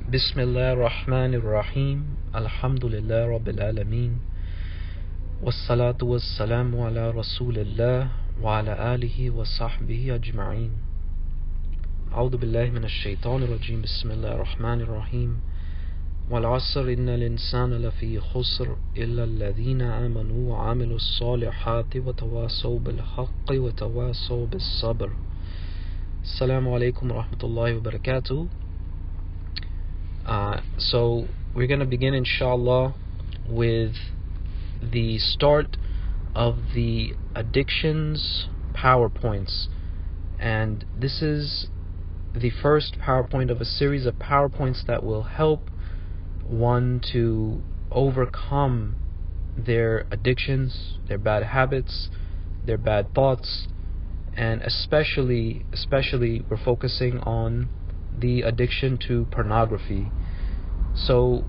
Bismillah ar-Rahman ar-Rahim. Alhamdulillah Rabbil Alameen. Wassalatu wassalamu ala Rasulillah wa ala alihi wa sahbihi ajma'een. A'udhu billahi minash shaitanir rajim. Bismillah ar-Rahman ar-Rahim. Wal 'asr innal insana lafi khusr illa alladhina amanu wa 'amilus salihati wa tawasaw bil haqqi wa tawasaw bis sabr. Assalamu alaikum wa rahmatullahi wa barakatuh. So we're going to begin inshallah with the start of the addictions PowerPoints, and this is the first PowerPoint of a series of PowerPoints that will help one to overcome their addictions, their bad habits, their bad thoughts, and especially we're focusing on the addiction to pornography. So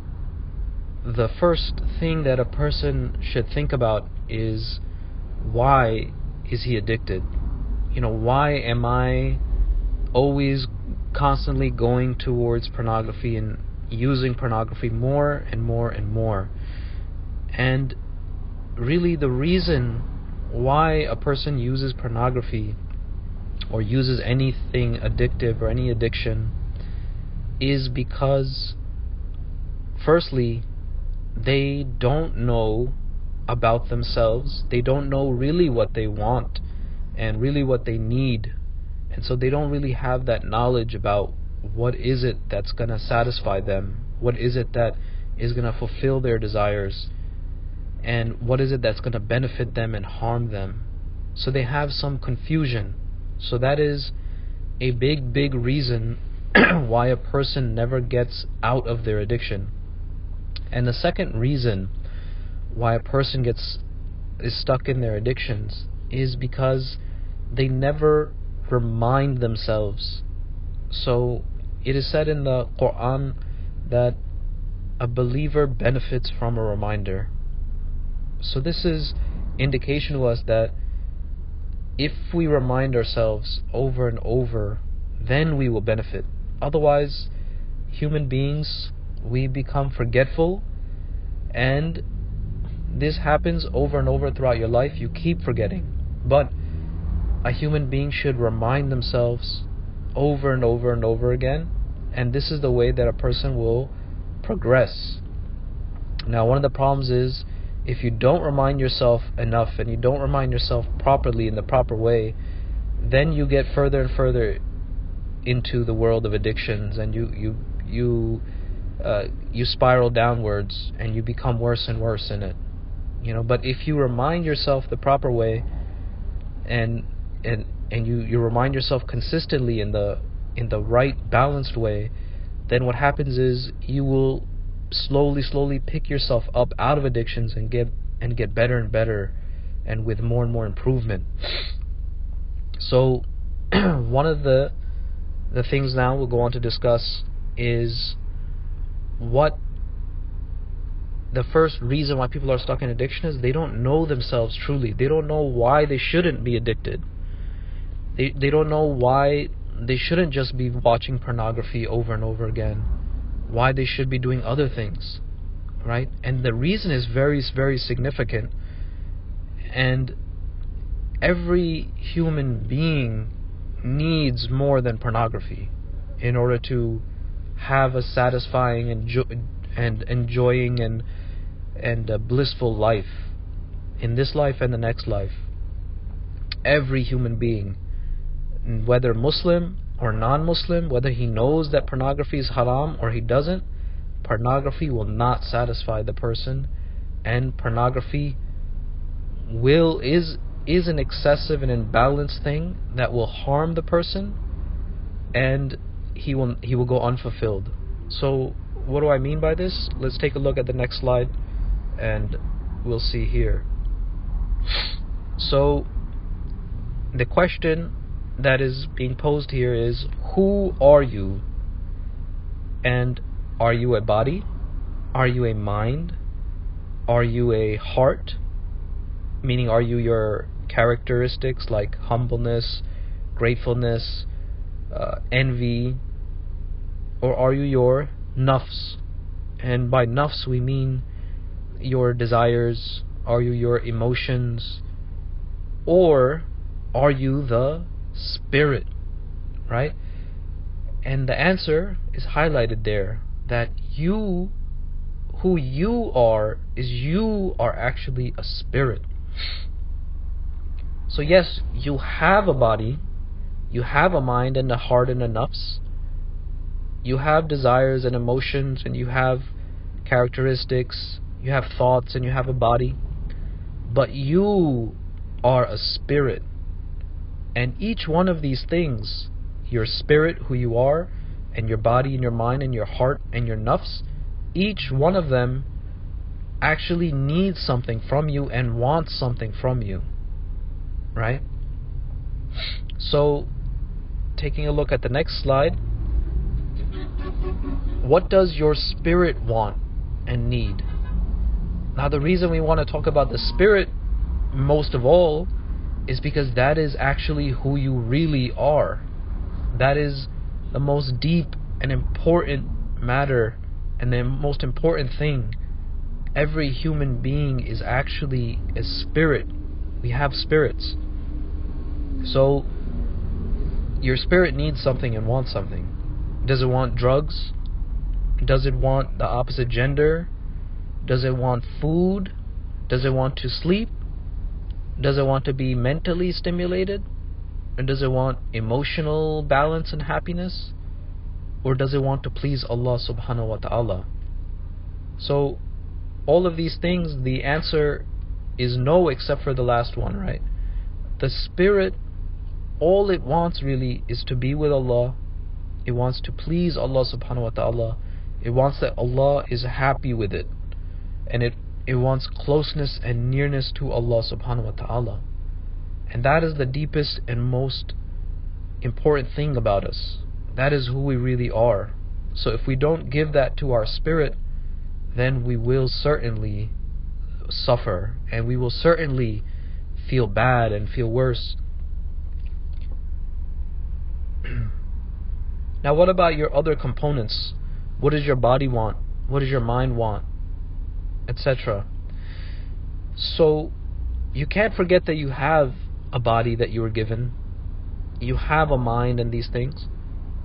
the first thing that a person should think about is, why is he addicted? Why am I always constantly going towards pornography and using pornography more and more and more? And really the reason why a person uses pornography or uses anything addictive or any addiction is because, firstly, they don't know about themselves. They don't know really what they want and really what they need, and so they don't really have that knowledge about what is it that's going to satisfy them, what is it that is going to fulfill their desires, and what is it that's going to benefit them and harm them. So they have some confusion. So that is a big reason why a person never gets out of their addiction. And the second reason why a person is stuck in their addictions is because they never remind themselves. So it is said in the Quran that a believer benefits from a reminder. So this is indication to us that if we remind ourselves over and over, then we will benefit. Otherwise, human beings, we become forgetful, and this happens over and over throughout your life. You keep forgetting. But a human being should remind themselves over and over and over again, and this is the way that a person will progress. Now, one of the problems is, if you don't remind yourself enough and you don't remind yourself properly in the proper way, then you get further and further into the world of addictions, and you spiral downwards and you become worse and worse in it. But if you remind yourself the proper way and you remind yourself consistently in the right balanced way, then what happens is you will slowly pick yourself up out of addictions and get better and better, and with more and more improvement. So one of the things now we'll go on to discuss is what the first reason why people are stuck in addiction is. They don't know themselves truly. They don't know why they shouldn't be addicted. They don't know why they shouldn't just be watching pornography over and over again, why they should be doing other things, right? And the reason is very significant, and every human being needs more than pornography in order to have a satisfying and enjoying and a blissful life in this life and the next life. Every human being, whether Muslim or non-Muslim, whether he knows that pornography is haram or he doesn't, pornography will not satisfy the person, and pornography is an excessive and imbalanced thing that will harm the person, and he will go unfulfilled. So what do I mean by this? Let's take a look at the next slide and we'll see here. So the question that is being posed here is, who are you? And are you a body? Are you a mind? Are you a heart? Meaning, are you your characteristics like humbleness, gratefulness, envy, or are you your nafs. And by nafs we mean your desires. Are you your emotions? Or are you the spirit? Right? And the answer is highlighted there, that you, who you are, is you are actually a spirit. So yes, you have a body, you have a mind and a heart and a nafs, you have desires and emotions, and you have characteristics, you have thoughts, and you have a body, but you are a spirit. And each one of these things, your spirit, who you are, and your body and your mind and your heart and your nafs, each one of them actually needs something from you and wants something from you. Right? So, taking a look at the next slide, what does your spirit want and need? Now, the reason we want to talk about the spirit most of all is because that is actually who you really are. That is the most deep and important matter and the most important thing. Every human being is actually a spirit. We have spirits. So your spirit needs something and wants something. Does it want drugs? Does it want the opposite gender? Does it want food? Does it want to sleep? Does it want to be mentally stimulated? Or does it want emotional balance and happiness? Or does it want to please Allah subhanahu wa ta'ala? So all of these things, the answer is no, except for the last one, right? The spirit, all it wants really is to be with Allah. It wants to please Allah subhanahu wa ta'ala. It wants that Allah is happy with it. And it wants closeness and nearness to Allah subhanahu wa ta'ala. And that is the deepest and most important thing about us. That is who we really are. So if we don't give that to our spirit, then we will certainly suffer, and we will certainly feel bad and feel worse. Now, what about your other components? What does your body want? What does your mind want? Etc. So you can't forget that you have a body that you were given. You have a mind and these things.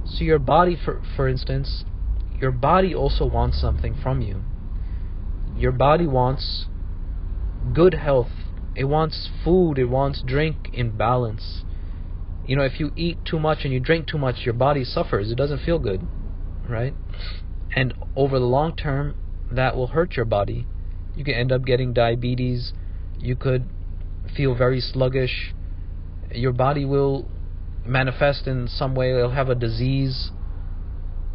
So your body, for instance, your body also wants something from you. Your body wants good health. It wants food. It wants drink in balance. You know, if you eat too much and you drink too much, your body suffers. It doesn't feel good, right? And over the long term, that will hurt your body. You can end up getting diabetes. You could feel very sluggish. Your body will manifest in some way. It'll have a disease,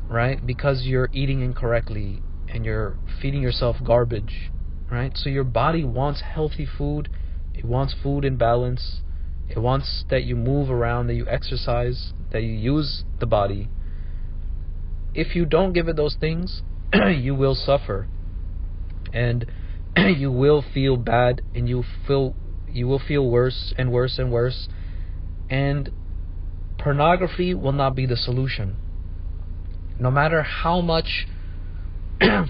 right? Because you're eating incorrectly and you're feeding yourself garbage, right? So your body wants healthy food. It wants food in balance. It wants that you move around, that you exercise, that you use the body. If you don't give it those things, you will suffer, and you will feel bad, and you will feel worse and worse and worse. And pornography will not be the solution. No matter how much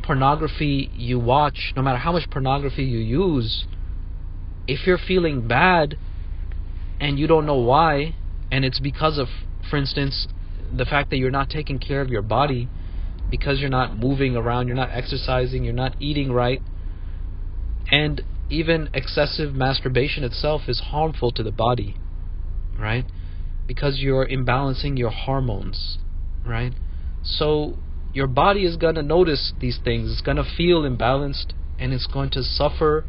pornography you watch, no matter how much pornography you use, if you're feeling bad and you don't know why, and it's because of, for instance, the fact that you're not taking care of your body, because you're not moving around, you're not exercising, you're not eating right, and even excessive masturbation itself is harmful to the body, right? Because you're imbalancing your hormones, right? So your body is going to notice these things. It's going to feel imbalanced, and it's going to suffer,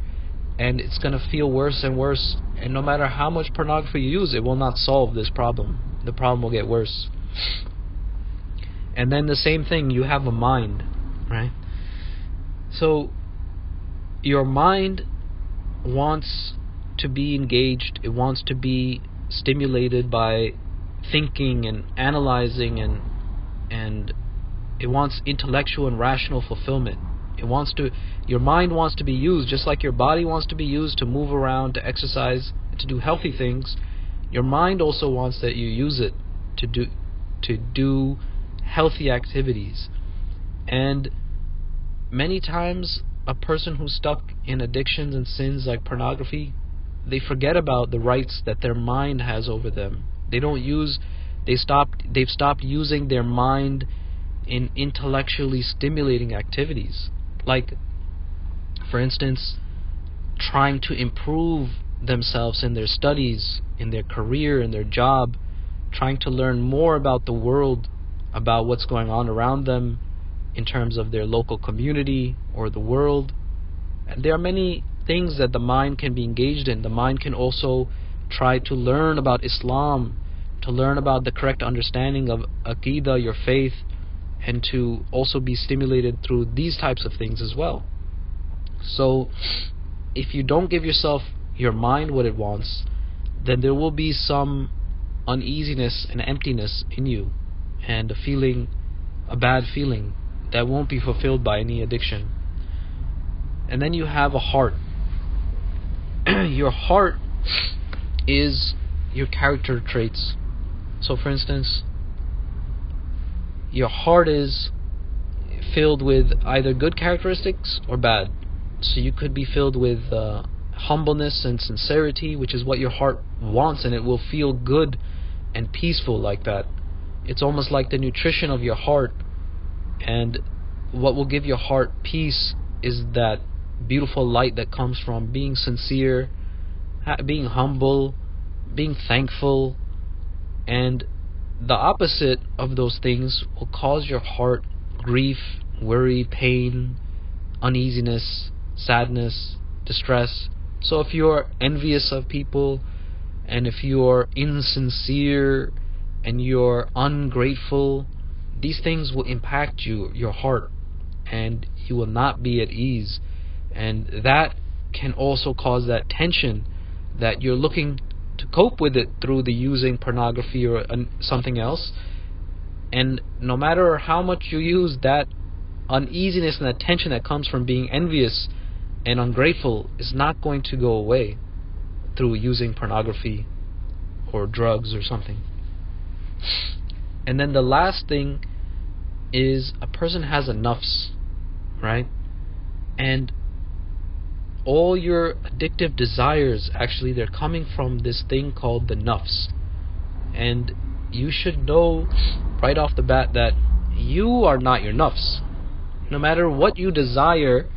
and it's going to feel worse and worse. And no matter how much pornography you use, it will not solve this problem. The problem will get worse. And then the same thing, you have a mind, right? So your mind wants to be engaged. It wants to be stimulated by thinking and analyzing, and it wants intellectual and rational fulfillment. Your mind wants to be used just like your body wants to be used to move around, to exercise, to do healthy things. Your mind also wants that you use it to do healthy activities. And many times a person who's stuck in addictions and sins like pornography, they forget about the rights that their mind has over them. They've stopped using their mind in intellectually stimulating activities, like, for instance, trying to improve themselves in their studies, in their career, in their job, trying to learn more about the world, about what's going on around them in terms of their local community or the world. And there are many things that the mind can be engaged in. The mind can also try to learn about Islam, to learn about the correct understanding of Aqidah, your faith, and to also be stimulated through these types of things as well. So if you don't give your mind what it wants, then there will be some uneasiness and emptiness in you, and a bad feeling that won't be fulfilled by any addiction. And then you have a heart. Your heart is your character traits. So for instance, your heart is filled with either good characteristics or bad. So you could be filled with humbleness and sincerity, which is what your heart wants, and it will feel good and peaceful like that. It's almost like the nutrition of your heart. And what will give your heart peace is that beautiful light that comes from being sincere, being humble, being thankful. And the opposite of those things will cause your heart grief, worry, pain, uneasiness, sadness, distress. So if you're envious of people, and if you're insincere and you're ungrateful, these things will impact your heart, and you will not be at ease. And that can also cause that tension that you're looking to cope with it through the using pornography or something else. And no matter how much you use, that uneasiness and that tension that comes from being envious and ungrateful is not going to go away through using pornography or drugs or something. And then the last thing is a person has a nafs, right? And all your addictive desires, actually, they're coming from this thing called the nafs. And you should know right off the bat that you are not your nafs. No matter what you desire,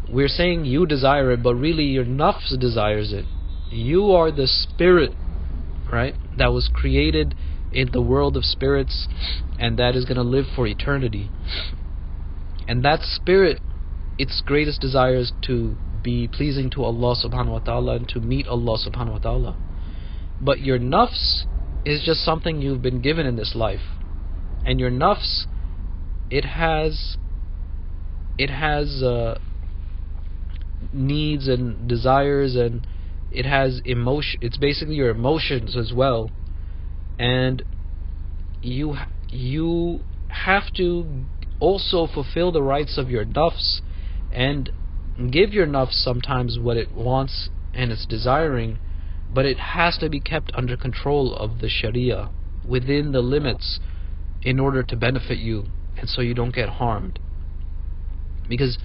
we're saying you desire it, but really your nafs desires it. You are the spirit, right, that was created in the world of spirits, and that is going to live for eternity. And that spirit, its greatest desire is to be pleasing to Allah subhanahu wa ta'ala and to meet Allah subhanahu wa ta'ala. But your nafs is just something you've been given in this life. And your nafs, it has needs and desires, and it has emotion. It's basically your emotions as well. And you have to also fulfill the rights of your nafs and give your nafs sometimes what it wants and it's desiring, but it has to be kept under control of the Sharia, within the limits, in order to benefit you and so you don't get harmed. Because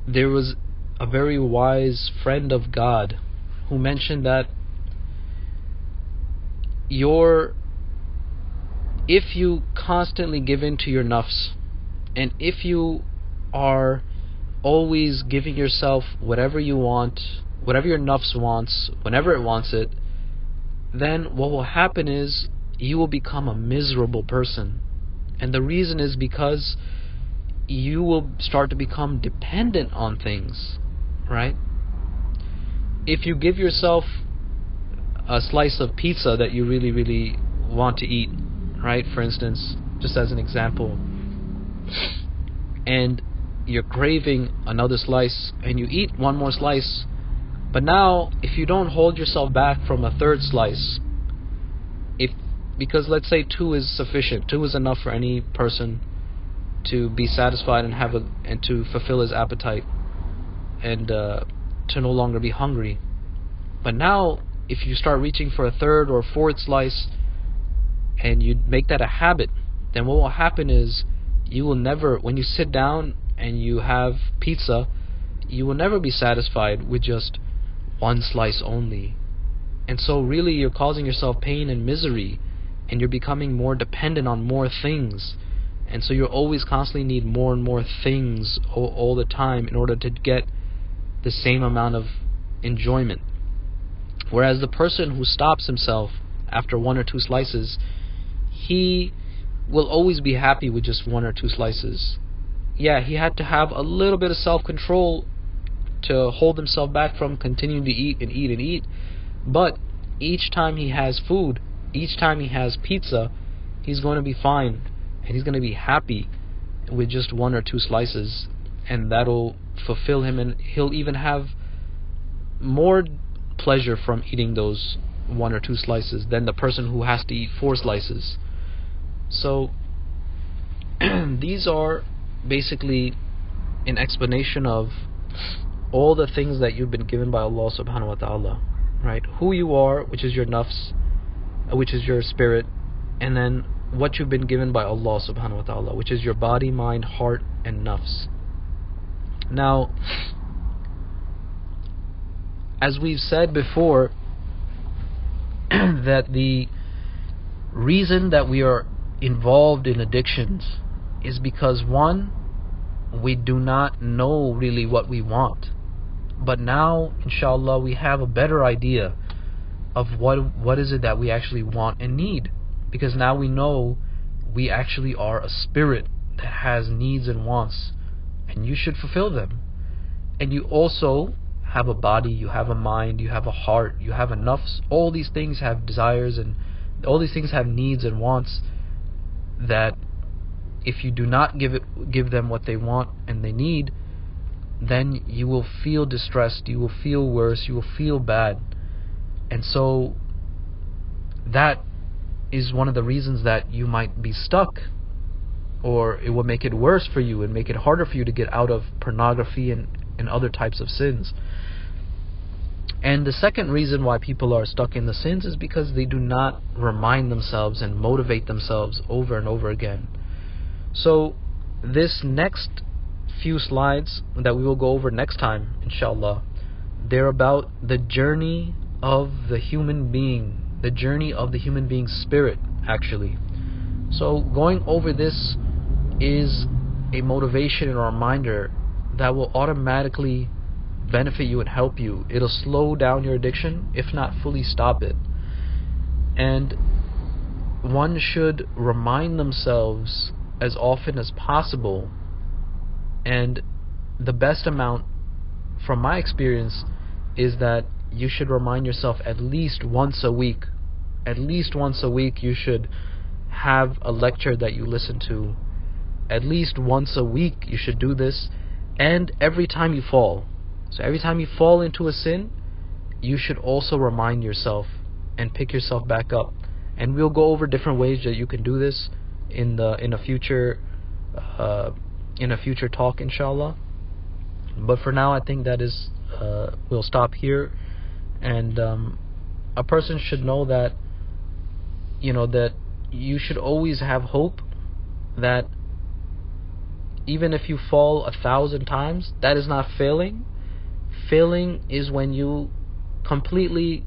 there was a very wise friend of God who mentioned that if you constantly give in to your nafs, and if you are always giving yourself whatever you want, whatever your nafs wants, whenever it wants it, then what will happen is you will become a miserable person. And the reason is because you will start to become dependent on things, right? If you give yourself a slice of pizza that you really, really want to eat, right, for instance, just as an example, and you're craving another slice, and you eat one more slice, but now if you don't hold yourself back from a third slice, because let's say 2 is sufficient, 2 is enough for any person to be satisfied and to fulfill his appetite and to no longer be hungry. But now if you start reaching for a third or fourth slice and you make that a habit, then what will happen is You will never, when you sit down and you have pizza, you will never be satisfied with just one slice only. And so really you're causing yourself pain and misery, and you're becoming more dependent on more things. And so you always constantly need more and more things all the time in order to get the same amount of enjoyment. Whereas the person who stops himself after one or two slices, he will always be happy with just one or two slices. Yeah, he had to have a little bit of self-control to hold himself back from continuing to eat and eat and eat. But each time he has food, each time he has pizza, he's going to be fine, and he's going to be happy with just one or two slices, and that'll fulfill him, and he'll even have more pleasure from eating those one or two slices than the person who has to eat 4 slices. So these are basically an explanation of all the things that you've been given by Allah subhanahu wa ta'ala, right? Who you are, which is your nafs, which is your spirit, and then what you've been given by Allah subhanahu wa ta'ala, which is your body, mind, heart, and nafs. Now, as we've said before, that the reason that we are involved in addictions is because, one, we do not know really what we want. But now, inshallah, we have a better idea of what is it that we actually want and need. Because now we know we actually are a spirit that has needs and wants, and you should fulfill them. And you also have a body, you have a mind, you have a heart, you have a nafs. All these things have desires, and all these things have needs and wants that if you do not give them what they want and they need, then you will feel distressed, you will feel worse, you will feel bad. And so that is one of the reasons that you might be stuck, or it will make it worse for you and make it harder for you to get out of pornography and other types of sins. And the second reason why people are stuck in the sins is because they do not remind themselves and motivate themselves over and over again. So this next few slides that we will go over next time, inshallah, they're about the journey of the human being, the journey of the human being's spirit, actually. So going over this is a motivation and a reminder that will automatically benefit you and help you. It'll slow down your addiction, if not fully stop it. And one should remind themselves as often as possible, and the best amount from my experience is that you should remind yourself at least once a week. At least once a week you should have a lecture that you listen to. At least once a week you should do this, and every time you fall. So every time you fall into a sin, you should also remind yourself and pick yourself back up. And we'll go over different ways that you can do this in a future talk, inshallah. But for now, I think that is we'll stop here. And a person should know that that you should always have hope that even if you fall 1,000 times, that is not failing. Failing is when you completely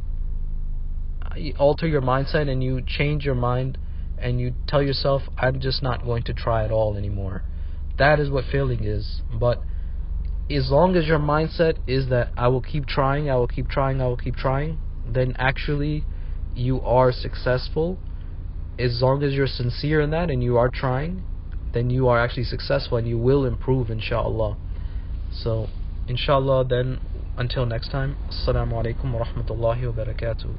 alter your mindset and you change your mind and you tell yourself, I'm just not going to try at all anymore. That is what failing is. But as long as your mindset is that I will keep trying, I will keep trying, I will keep trying, then actually you are successful. As long as you're sincere in that and you are trying, then you are actually successful and you will improve, inshallah. So inshallah, then until next time, assalamu alaikum wa rahmatullahi wa barakatuh.